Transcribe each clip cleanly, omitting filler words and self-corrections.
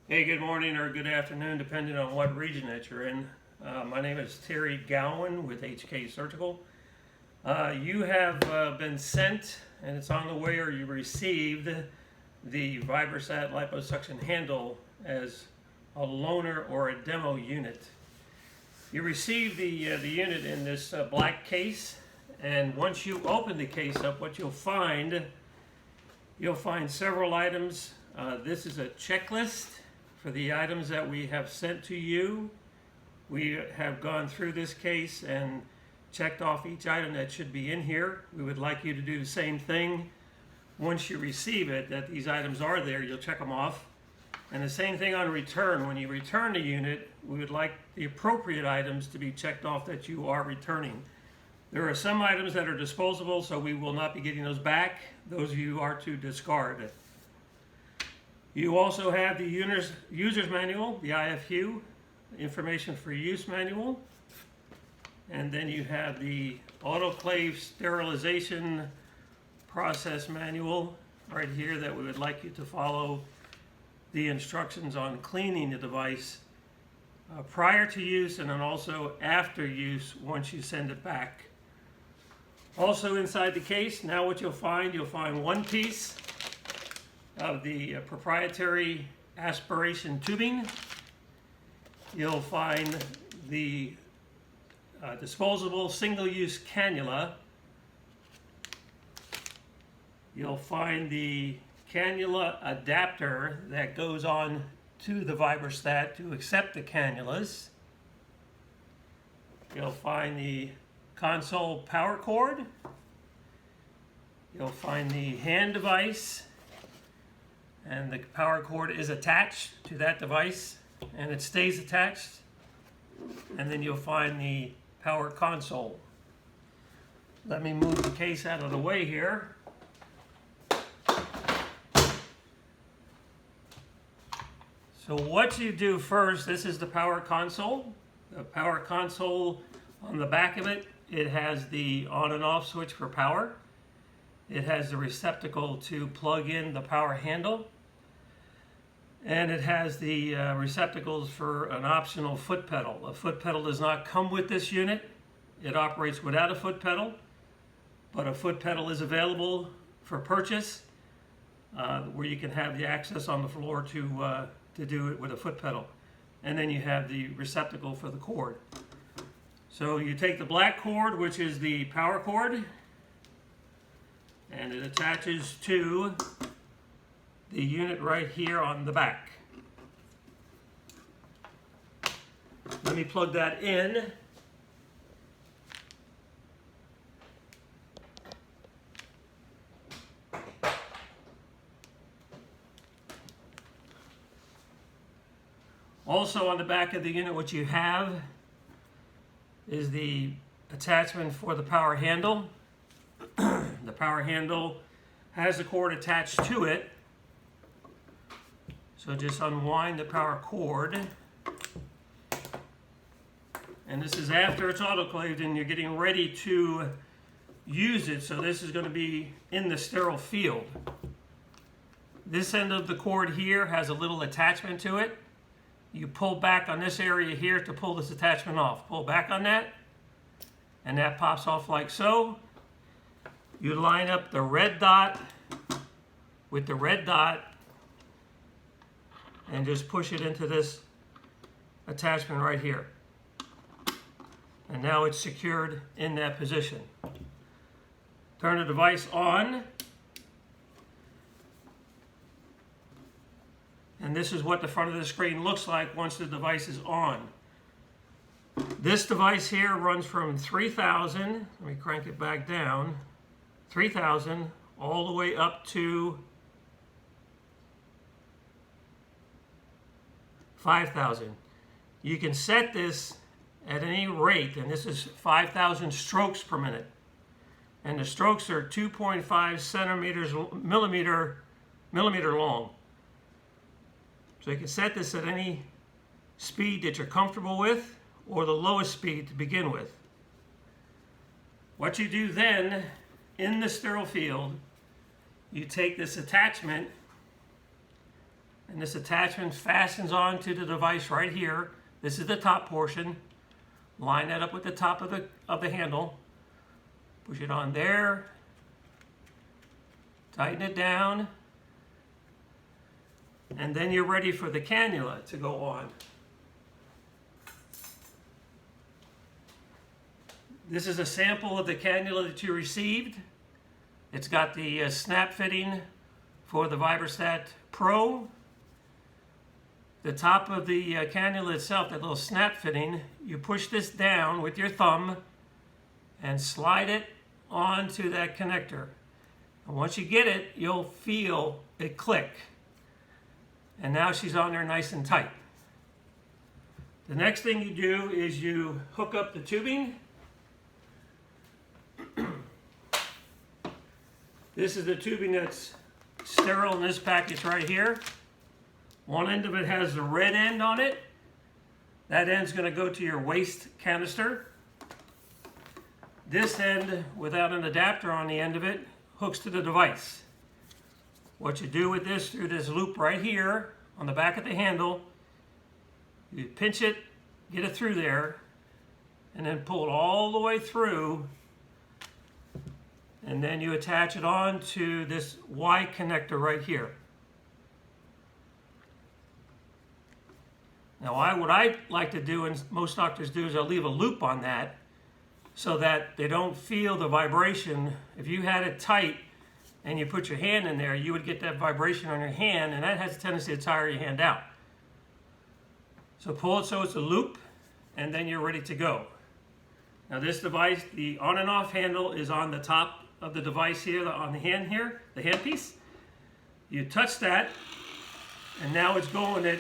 Hey, good morning or good afternoon, depending on what region that you're in. My name is Terry Gowan with HK Surgical. You have been sent, and it's on the way, or you received the Vibrasat liposuction handle as a loaner or a demo unit. You received the unit in this black case, and once you open the case up, what you'll find several items. This is a checklist for the items that we have sent to you. We have gone through this case and checked off each item that should be in here. We would like you to do the same thing once you receive it, that these items are there, you'll check them off. And the same thing on return. When you return the unit, we would like the appropriate items to be checked off that you are returning. There are some items that are disposable, so we will not be getting those back. Those you are to discard. You also have the user's manual, the IFU, information for use manual. And then you have the autoclave sterilization process manual right here that we would like you to follow the instructions on cleaning the device prior to use and then also after use once you send it back. Also inside the case, now what you'll find one piece of the proprietary aspiration tubing. You'll find the disposable single-use cannula. You'll find the cannula adapter that goes on to the Vibrasat to accept the cannulas. You'll find the console power cord. You'll find the hand device, and the power cord is attached to that device and it stays attached. And then you'll find the power console. Let me move the case out of the way here. So what you do first, this is the power console. The power console, on the back of it, it has the on and off switch for power. It has the receptacle to plug in the power handle. And it has the receptacles for an optional foot pedal. A foot pedal does not come with this unit. It operates without a foot pedal, but a foot pedal is available for purchase where you can have the access on the floor to do it with a foot pedal. And then you have the receptacle for the cord. So you take the black cord, which is the power cord, and it attaches to the unit right here on the back. Let me plug that in. Also on the back of the unit, what you have is the attachment for the power handle. The power handle has the cord attached to it. So just unwind the power cord. And this is after it's autoclaved and you're getting ready to use it. So this is going to be in the sterile field. This end of the cord here has a little attachment to it. You pull back on this area here to pull this attachment off. Pull back on that, and that pops off like so. You line up the red dot with the red dot and just push it into this attachment right here. And now it's secured in that position. Turn the device on. And this is what the front of the screen looks like once the device is on. This device here runs from 3,000, let me crank it back down, 3,000 all the way up to 5,000. You can set this at any rate, and this is 5,000 strokes per minute. And the strokes are 2.5 millimeter long. So you can set this at any speed that you're comfortable with or the lowest speed to begin with. What you do then in the sterile field, you take this attachment and this attachment fastens onto the device right here. This is the top portion. Line that up with the top of the handle. Push it on there. Tighten it down. And then you're ready for the cannula to go on. This is a sample of the cannula that you received. It's got the snap fitting for the Vibrasat-Pro. The top of the cannula itself, that little snap fitting, you push this down with your thumb and slide it onto that connector. And once you get it, you'll feel it click. And now she's on there nice and tight. The next thing you do is you hook up the tubing. This is the tubing that's sterile in this package right here. One end of it has the red end on it. That end's going to go to your waste canister. This end, without an adapter on the end of it, hooks to the device. What you do with this, through this loop right here on the back of the handle, you pinch it, get it through there, and then pull it all the way through, and then you attach it on to this Y connector right here. Now what I like to do, and most doctors do, is I'll leave a loop on that so that they don't feel the vibration. If you had it tight and you put your hand in there, you would get that vibration on your hand, and that has a tendency to tire your hand out. So pull it so it's a loop, and then you're ready to go. Now this device, the on and off handle is on the top of the device here, on the hand here, the handpiece. You touch that, and now it's going at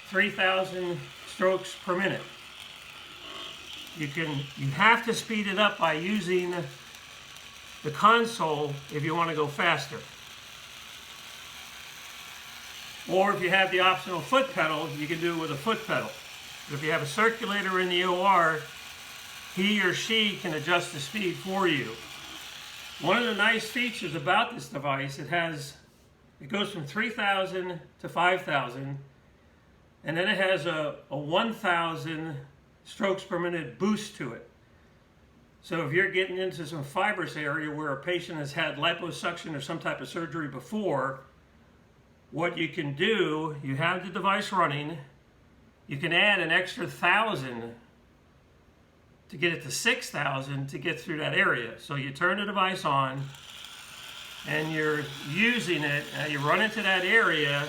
3,000 strokes per minute. You have to speed it up by using the console if you want to go faster. Or if you have the optional foot pedal, you can do it with a foot pedal. But if you have a circulator in the OR, he or she can adjust the speed for you. One of the nice features about this device, it goes from 3,000 to 5,000, and then it has a 1,000 strokes per minute boost to it. So if you're getting into some fibrous area where a patient has had liposuction or some type of surgery before, what you can do, you have the device running, you can add an extra 1,000 to get it to 6,000 to get through that area. So you turn the device on and you're using it, and you run into that area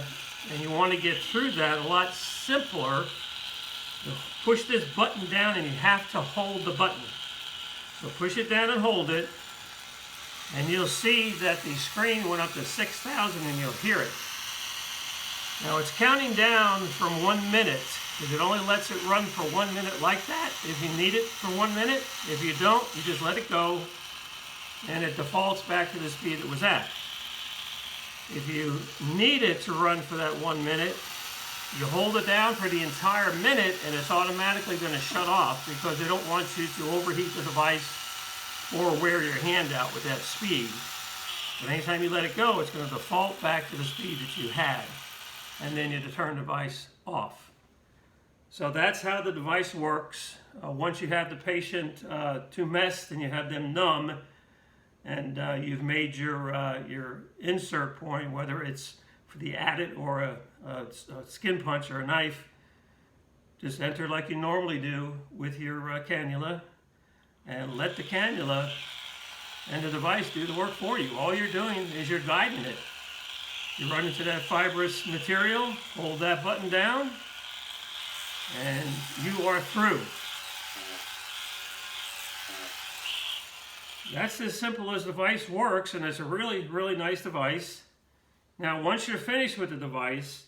and you want to get through that a lot simpler. You push this button down and you have to hold the button. So push it down and hold it, and you'll see that the screen went up to 6,000 and you'll hear it. Now it's counting down from 1 minute, because it only lets it run for 1 minute like that if you need it for 1 minute. If you don't, you just let it go, and it defaults back to the speed it was at. If you need it to run for that 1 minute, you hold it down for the entire minute, and it's automatically going to shut off because they don't want you to overheat the device or wear your hand out with that speed. But anytime you let it go, it's going to default back to the speed that you had, and then you turn the device off. So that's how the device works. Once you have the patient tumesced and you have them numb, and you've made your insert point, whether it's for the adit or a skin punch or a knife, just enter like you normally do with your cannula, and let the cannula and the device do the work for you. All you're doing is you're guiding it. You run into that fibrous material, hold that button down, and you are through. That's as simple as the device works, and it's a really, really nice device. Now, once you're finished with the device,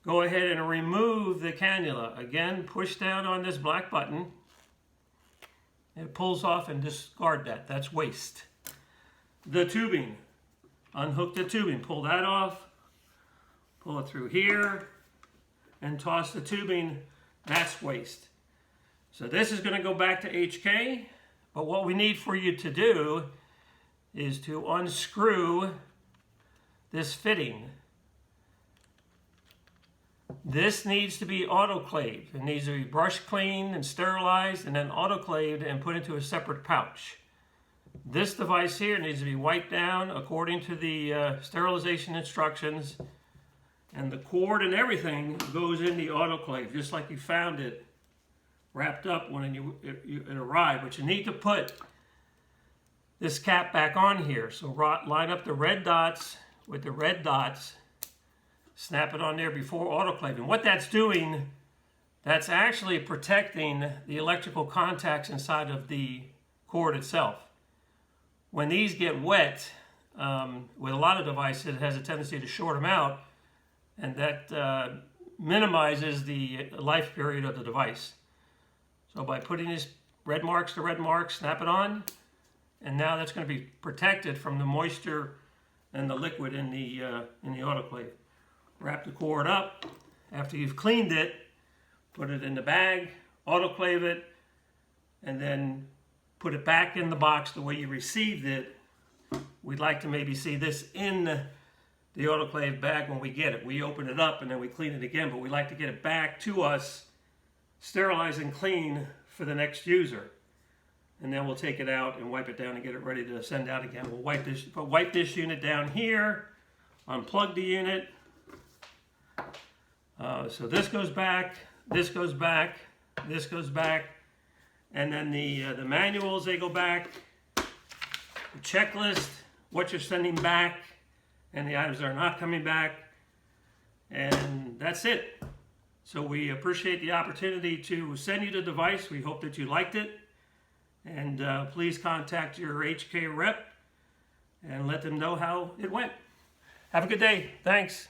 go ahead and remove the cannula. Again, push down on this black button. It pulls off, and discard that. That's waste. The tubing. Unhook the tubing. Pull that off. Pull it through here. And toss the tubing. That's waste. So this is going to go back to HK. But what we need for you to do is to unscrew this fitting. This needs to be autoclaved. It needs to be brush cleaned and sterilized and then autoclaved and put into a separate pouch. This device here needs to be wiped down according to the sterilization instructions, and the cord and everything goes in the autoclave just like you found it wrapped up when it arrived. But you need to put this cap back on here. So line up the red dots with the red dots, snap it on there before autoclaving. What that's doing, that's actually protecting the electrical contacts inside of the cord itself. When these get wet, with a lot of devices, it has a tendency to short them out, and that minimizes the life period of the device. So by putting these red marks to red marks, snap it on, and now that's going to be protected from the moisture and the liquid in the autoclave. Wrap the cord up. After you've cleaned it, put it in the bag, autoclave it, and then put it back in the box the way you received it. We'd like to maybe see this in the autoclave bag when we get it. We open it up and then we clean it again, but we like to get it back to us, sterilized and clean for the next user. And then we'll take it out and wipe it down and get it ready to send out again. We'll wipe this unit down here, unplug the unit. So this goes back, this goes back, this goes back, and then the manuals, they go back, the checklist, what you're sending back, and the items that are not coming back, and that's it. So we appreciate the opportunity to send you the device. We hope that you liked it, and please contact your HK rep and let them know how it went. Have a good day. Thanks.